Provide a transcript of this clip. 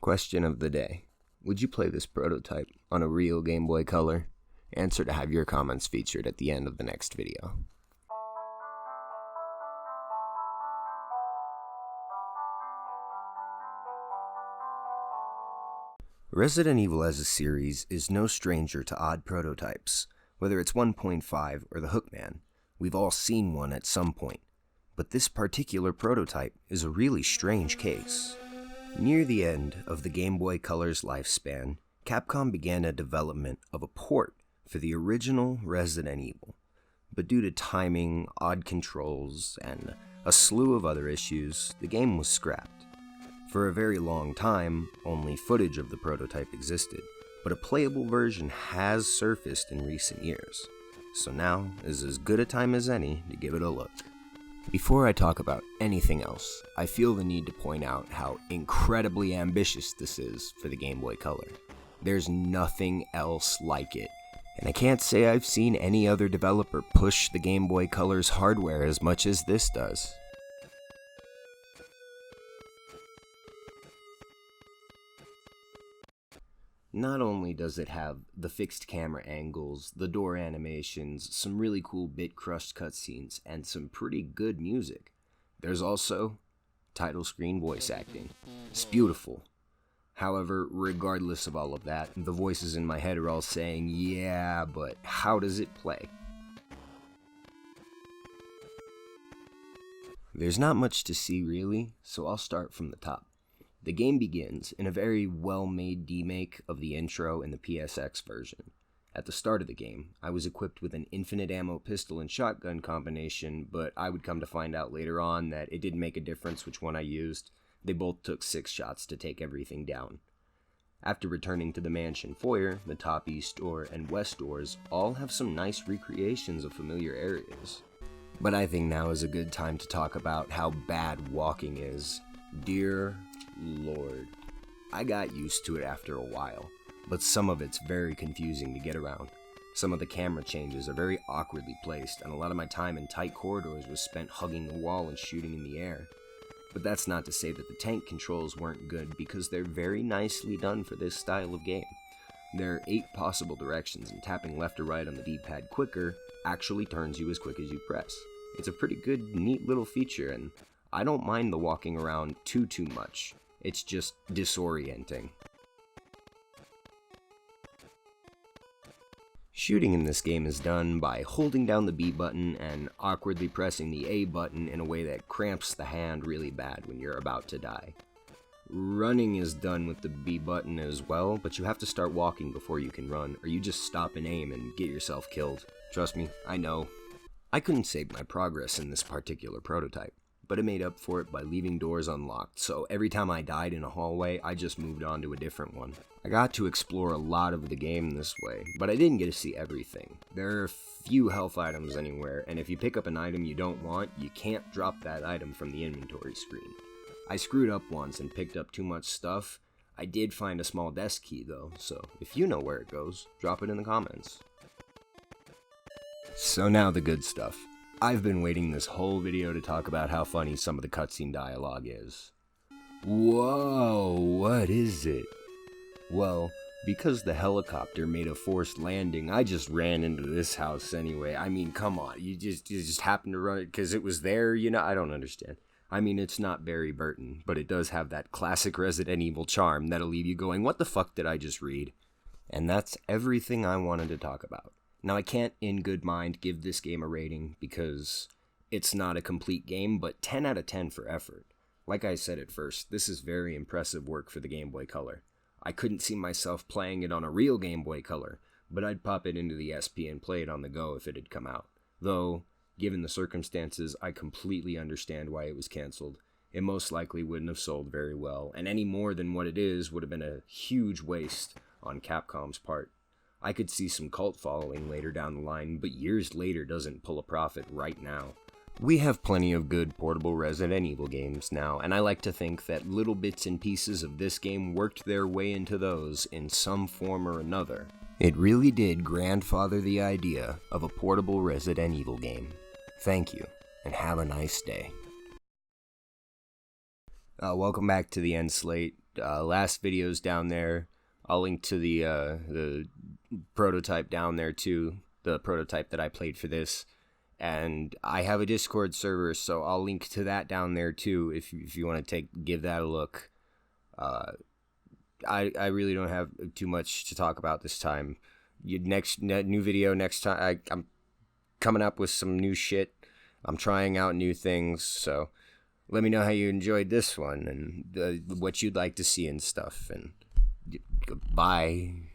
Question of the day. Would you play this prototype on a real Game Boy Color? Answer to have your comments featured at the end of the next video. Resident Evil as a series is no stranger to odd prototypes. Whether it's 1.5 or the Hookman, we've all seen one at some point. But this particular prototype is a really strange case. Near the end of the Game Boy Color's lifespan, Capcom began a development of a port for the original Resident Evil. But due to timing, odd controls, and a slew of other issues, the game was scrapped. For a very long time, only footage of the prototype existed, but a playable version has surfaced in recent years. So now is as good a time as any to give it a look. Before I talk about anything else, I feel the need to point out how incredibly ambitious this is for the Game Boy Color. There's nothing else like it, and I can't say I've seen any other developer push the Game Boy Color's hardware as much as this does. Not only does it have the fixed camera angles, the door animations, some really cool bit-crushed cutscenes, and some pretty good music, there's also title screen voice acting. It's beautiful. However, regardless of all of that, the voices in my head are all saying, yeah, but how does it play? There's not much to see really, so I'll start from the top. The game begins in a very well-made demake of the intro in the PSX version. At the start of the game, I was equipped with an infinite ammo pistol and shotgun combination, but I would come to find out later on that it didn't make a difference which one I used. They both took 6 shots to take everything down. After returning to the mansion foyer, the top east door and west doors all have some nice recreations of familiar areas. But I think now is a good time to talk about how bad walking is. Dear Lord, I got used to it after a while, but some of it's very confusing to get around. Some of the camera changes are very awkwardly placed, and a lot of my time in tight corridors was spent hugging the wall and shooting in the air. But that's not to say that the tank controls weren't good, because they're very nicely done for this style of game. There are 8 possible directions, and tapping left or right on the D-pad quicker actually turns you as quick as you press. It's a pretty good, neat little feature, and I don't mind the walking around too much. It's just disorienting. Shooting in this game is done by holding down the B button and awkwardly pressing the A button in a way that cramps the hand really bad when you're about to die. Running is done with the B button as well, but you have to start walking before you can run, or you just stop and aim and get yourself killed. Trust me, I know. I couldn't save my progress in this particular prototype, but I made up for it by leaving doors unlocked, so every time I died in a hallway, I just moved on to a different one. I got to explore a lot of the game this way, but I didn't get to see everything. There are few health items anywhere, and if you pick up an item you don't want, you can't drop that item from the inventory screen. I screwed up once and picked up too much stuff. I did find a small desk key though, so if you know where it goes, drop it in the comments. So now the good stuff. I've been waiting this whole video to talk about how funny some of the cutscene dialogue is. Whoa, what is it? Well, because the helicopter made a forced landing, I just ran into this house anyway. I mean, come on, you just happened to run it because it was there, you know? I don't understand. I mean, it's not Barry Burton, but it does have that classic Resident Evil charm that'll leave you going, what the fuck did I just read? And that's everything I wanted to talk about. Now, I can't in good mind give this game a rating because it's not a complete game, but 10 out of 10 for effort. Like I said at first, this is very impressive work for the Game Boy Color. I couldn't see myself playing it on a real Game Boy Color, but I'd pop it into the SP and play it on the go if it had come out. Though, given the circumstances, I completely understand why it was cancelled. It most likely wouldn't have sold very well, and any more than what it is would have been a huge waste on Capcom's part. I could see some cult following later down the line, but years later doesn't pull a profit right now. We have plenty of good portable Resident Evil games now, and I like to think that little bits and pieces of this game worked their way into those in some form or another. It really did grandfather the idea of a portable Resident Evil game. Thank you, and have a nice day. Welcome back to the end slate. last videos down there. I'll link to the prototype down there too, the prototype that I played for this. And I have a Discord server, so I'll link to that down there too if you want to give that a look. I really don't have too much to talk about this time. New video next time. I'm coming up with some new shit. I'm trying out new things, so let me know how you enjoyed this one and what you'd like to see and stuff. And goodbye.